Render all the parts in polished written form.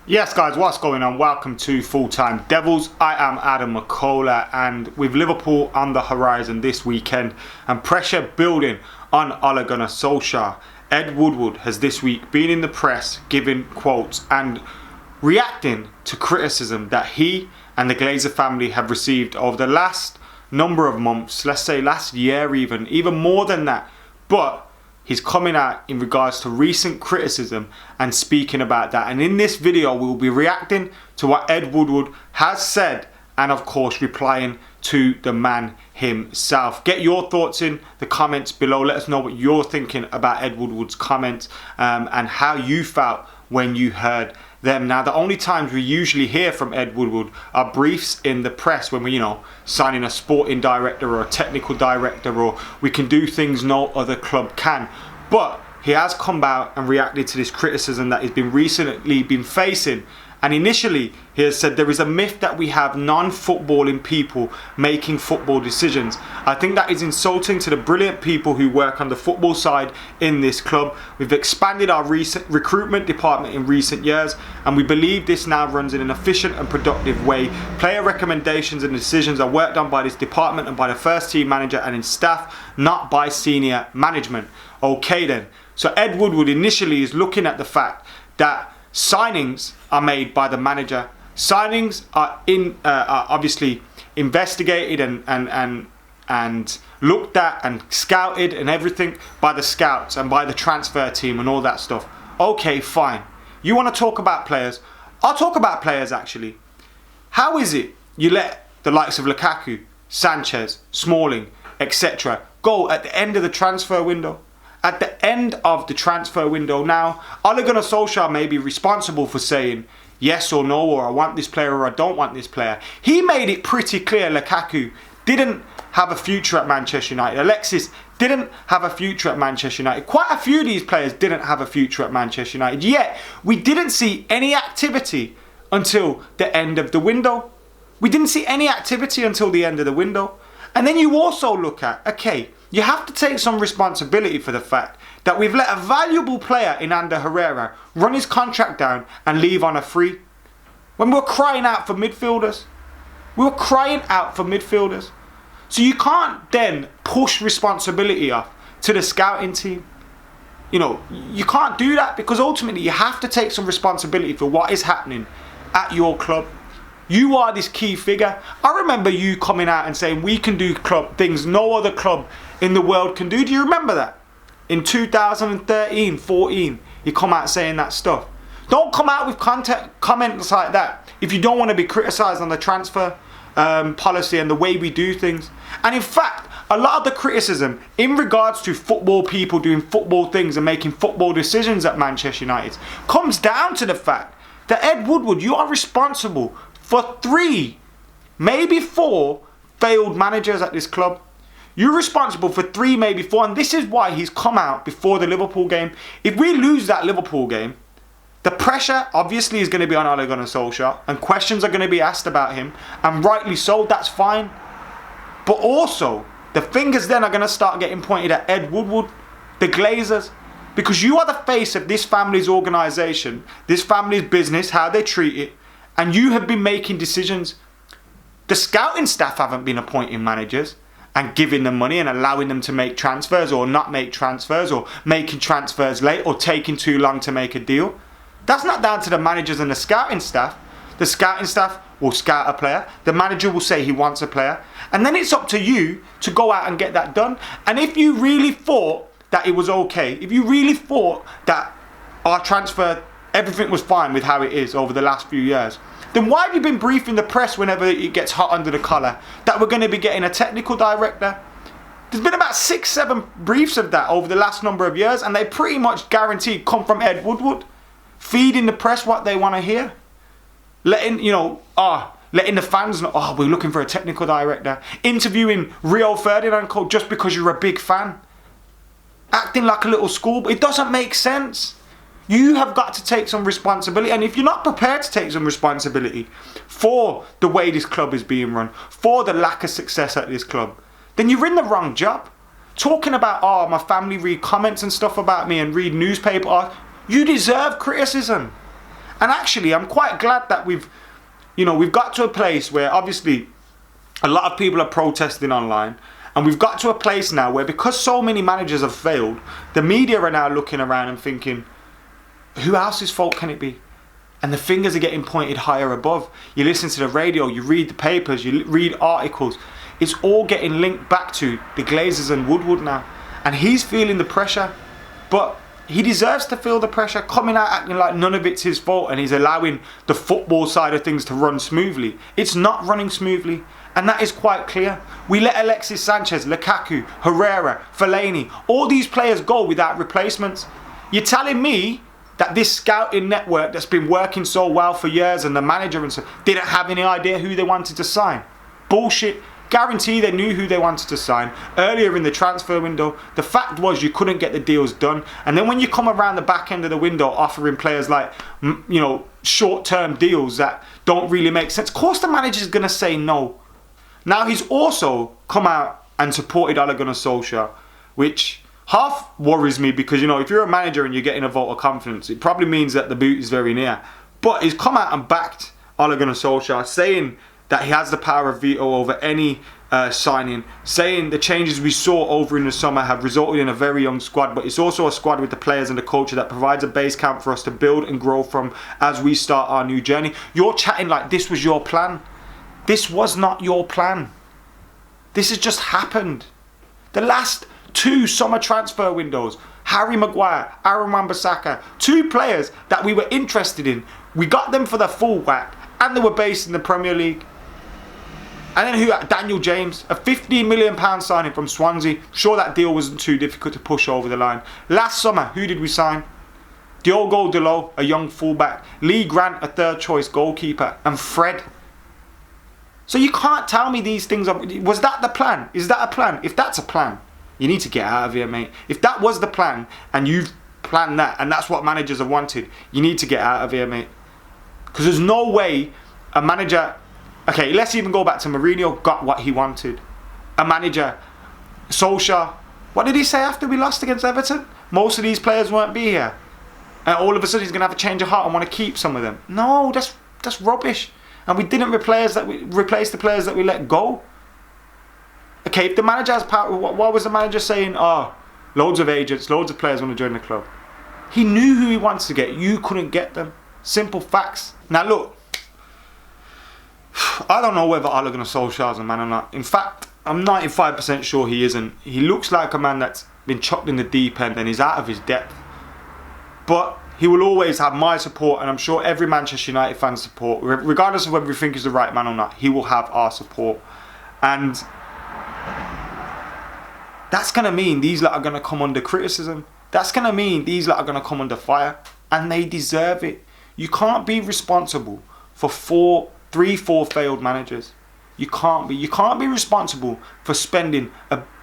Yes guys, what's going on? Welcome to Full Time Devils. I am Adam McKola, and with Liverpool on the horizon this weekend and pressure building on Ole Gunnar Solskjaer, Ed Woodward has this week been in the press giving quotes and reacting to criticism that he and the Glazer family have received over the last number of months, let's say last year even more than that. But he's coming out in regards to recent criticism and speaking about that. And in this video, we'll be reacting to what Ed Woodward has said and, of course, replying to the man himself. Get your thoughts in the comments below. Let us know what you're thinking about Ed Woodward's comments and how you felt when you heard them. Now, the only times we usually hear from Ed Woodward are briefs in the press when we're, signing a sporting director or a technical director, or we can do things no other club can. But he has come out and reacted to this criticism that he's been recently been facing. And initially, he has said there is a myth that we have non-footballing people making football decisions. I think that is insulting to the brilliant people who work on the football side in this club. We've expanded our recent recruitment department in recent years, and we believe this now runs in an efficient and productive way. Player recommendations and decisions are worked on by this department and by the first team manager and his staff, not by senior management. Okay then. So Ed Woodward initially is looking at the fact that signings are made by the manager. Signings are obviously investigated and looked at and scouted and everything by the scouts and by the transfer team and all that stuff. Okay, fine. You want to talk about players? I'll talk about players actually. How is it you let the likes of Lukaku, Sanchez, Smalling, etc. go at the end of the transfer window? At the end of the transfer window now, Ole Gunnar Solskjaer may be responsible for saying yes or no, or I want this player or I don't want this player. He made it pretty clear Lukaku didn't have a future at Manchester United. Alexis didn't have a future at Manchester United. Quite a few of these players didn't have a future at Manchester United. Yet, we didn't see any activity until the end of the window. We didn't see any activity until the end of the window. And then you also look at, okay, you have to take some responsibility for the fact that we've let a valuable player in Ander Herrera run his contract down and leave on a free. When we were crying out for midfielders. We were crying out for midfielders. So you can't then push responsibility off to the scouting team. You can't do that, because ultimately you have to take some responsibility for what is happening at your club. You are this key figure. I remember you coming out and saying we can do club things no other club in the world can do. Do you remember that? In 2013, 14, you come out saying that stuff. Don't come out with comments like that if you don't want to be criticised on the transfer policy and the way we do things. And in fact, a lot of the criticism in regards to football people doing football things and making football decisions at Manchester United comes down to the fact that Ed Woodward, you are responsible for 3, maybe 4 failed managers at this club. You're responsible for 3, maybe 4, and this is why he's come out before the Liverpool game. If we lose that Liverpool game, the pressure obviously is going to be on Ole Gunnar Solskjaer, and questions are going to be asked about him, and rightly so, that's fine. But also, the fingers then are going to start getting pointed at Ed Woodward, the Glazers, because you are the face of this family's organisation, this family's business, how they treat it, and you have been making decisions. The scouting staff haven't been appointing managers and giving them money and allowing them to make transfers or not make transfers, or making transfers late or taking too long to make a deal. That's not down to the managers and the scouting staff. The scouting staff will scout a player. The manager will say he wants a player. And then it's up to you to go out and get that done. And if you really thought that it was okay, if you really thought that our transfer, everything was fine with how it is over the last few years, then why have you been briefing the press whenever it gets hot under the collar that we're going to be getting a technical director? There's been about 6, 7 briefs of that over the last number of years, and they pretty much guaranteed come from Ed Woodward, feeding the press what they want to hear, letting the fans know, we're looking for a technical director, interviewing Rio Ferdinand just because you're a big fan, acting like a little school. It doesn't make sense. You have got to take some responsibility, and if you're not prepared to take some responsibility for the way this club is being run, for the lack of success at this club, then you're in the wrong job. Talking about, my family read comments and stuff about me and read newspaper, you deserve criticism. And actually, I'm quite glad that we've got to a place where obviously a lot of people are protesting online. And we've got to a place now where, because so many managers have failed, the media are now looking around and thinking, who else's fault can it be? And the fingers are getting pointed higher above. You listen to the radio, you read the papers, you read articles. It's all getting linked back to the Glazers and Woodward now. And he's feeling the pressure. But he deserves to feel the pressure, coming out acting like none of it's his fault and he's allowing the football side of things to run smoothly. It's not running smoothly. And that is quite clear. We let Alexis Sanchez, Lukaku, Herrera, Fellaini, all these players go without replacements. You're telling me that this scouting network that's been working so well for years and the manager and so didn't have any idea who they wanted to sign? Bullshit. Guarantee they knew who they wanted to sign earlier in the transfer window. The fact was you couldn't get the deals done. And then when you come around the back end of the window offering players like, short-term deals that don't really make sense, of course the manager's going to say no. Now he's also come out and supported Ole Gunnar Solskjaer, which half worries me because, if you're a manager and you're getting a vote of confidence, it probably means that the boot is very near. But he's come out and backed Ole Gunnar Solskjaer, saying that he has the power of veto over any signing, saying the changes we saw over in the summer have resulted in a very young squad, but it's also a squad with the players and the culture that provides a base camp for us to build and grow from as we start our new journey. You're chatting like this was your plan. This was not your plan. This has just happened. The last 2 summer transfer windows, Harry Maguire, Aaron Wan-Bissaka, 2 players that we were interested in. We got them for the full whack and they were based in the Premier League. And then Daniel James, a £15 million signing from Swansea. Sure, that deal wasn't too difficult to push over the line. Last summer, who did we sign? Diogo Dalot, a young fullback. Lee Grant, a third choice goalkeeper. And Fred. So you can't tell me these things. Was that the plan? Is that a plan? If that's a plan, you need to get out of here, mate. If that was the plan and you've planned that and that's what managers have wanted, you need to get out of here, mate. Because there's no way a manager... Okay, let's even go back to Mourinho, got what he wanted. A manager, Solskjaer, what did he say after we lost against Everton? Most of these players won't be here. And all of a sudden he's going to have a change of heart and want to keep some of them. No, that's rubbish. And we didn't replace the players that we let go. Okay, if the manager has power, what was the manager saying? Oh, loads of agents, loads of players want to join the club. He knew who he wants to get. You couldn't get them. Simple facts. Now look, I don't know whether Ole Gunnar Solskjaer is a man or not. In fact, I'm 95% sure he isn't. He looks like a man that's been chucked in the deep end and he's out of his depth. But he will always have my support, and I'm sure every Manchester United fan's support, regardless of whether we think he's the right man or not. He will have our support. And that's going to mean these lot are going to come under criticism. That's going to mean these lot are going to come under fire. And they deserve it. You can't be responsible for 4 failed managers. You can't be. You can't be responsible for spending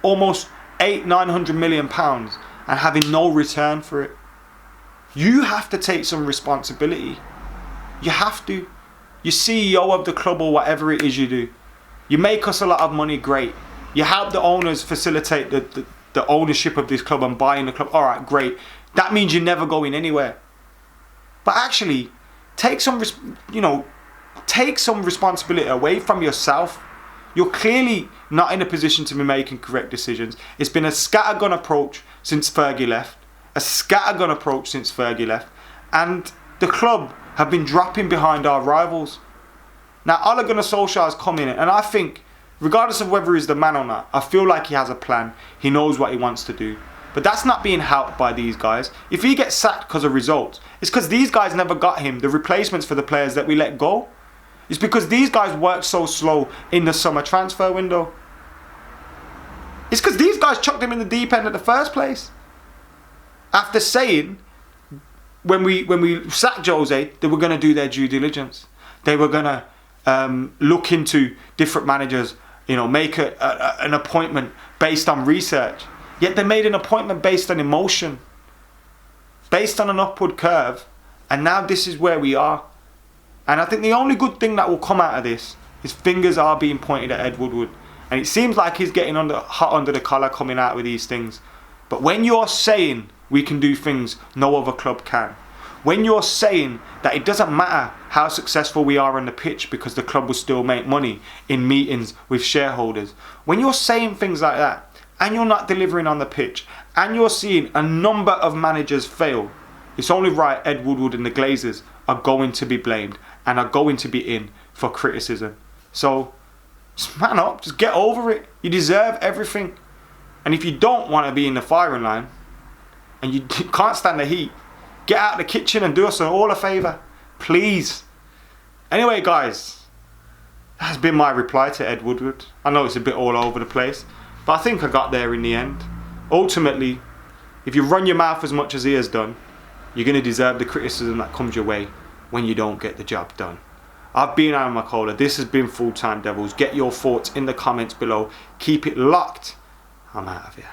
almost 800-900 million pounds and having no return for it. You have to take some responsibility. You have to. You're CEO of the club or whatever it is you do. You make us a lot of money, great. You help the owners facilitate the ownership of this club and buying the club. Alright, great. That means you're never going anywhere. But actually, take some responsibility away from yourself. You're clearly not in a position to be making correct decisions. It's been a scattergun approach since Fergie left. And the club have been dropping behind our rivals. Now, Ole Gunnar Solskjaer has come in, and I think, regardless of whether he's the man or not, I feel like he has a plan. He knows what he wants to do. But that's not being helped by these guys. If he gets sacked because of results, it's because these guys never got him the replacements for the players that we let go. It's because these guys worked so slow in the summer transfer window. It's because these guys chucked him in the deep end in the first place. After saying, when we sacked Jose, they were going to do their due diligence. They were going to look into different managers, make an appointment based on research. Yet they made an appointment based on emotion, based on an upward curve, and now this is where we are. And I think the only good thing that will come out of this is fingers are being pointed at Ed Woodward. And it seems like he's getting hot under the collar coming out with these things. But when you're saying we can do things no other club can, When you're saying that it doesn't matter how successful we are on the pitch because the club will still make money in meetings with shareholders, when you're saying things like that and you're not delivering on the pitch and you're seeing a number of managers fail, it's only right Ed Woodward and the Glazers are going to be blamed and are going to be in for criticism. So just man up, just get over it. You deserve everything. And if you don't want to be in the firing line and you can't stand the heat, get out of the kitchen and do us all a favour, please. Anyway, guys, that's been my reply to Ed Woodward. I know it's a bit all over the place, but I think I got there in the end. Ultimately, if you run your mouth as much as he has done, you're going to deserve the criticism that comes your way when you don't get the job done. I've been Adam McKola. This has been Full Time Devils. Get your thoughts in the comments below. Keep it locked. I'm out of here.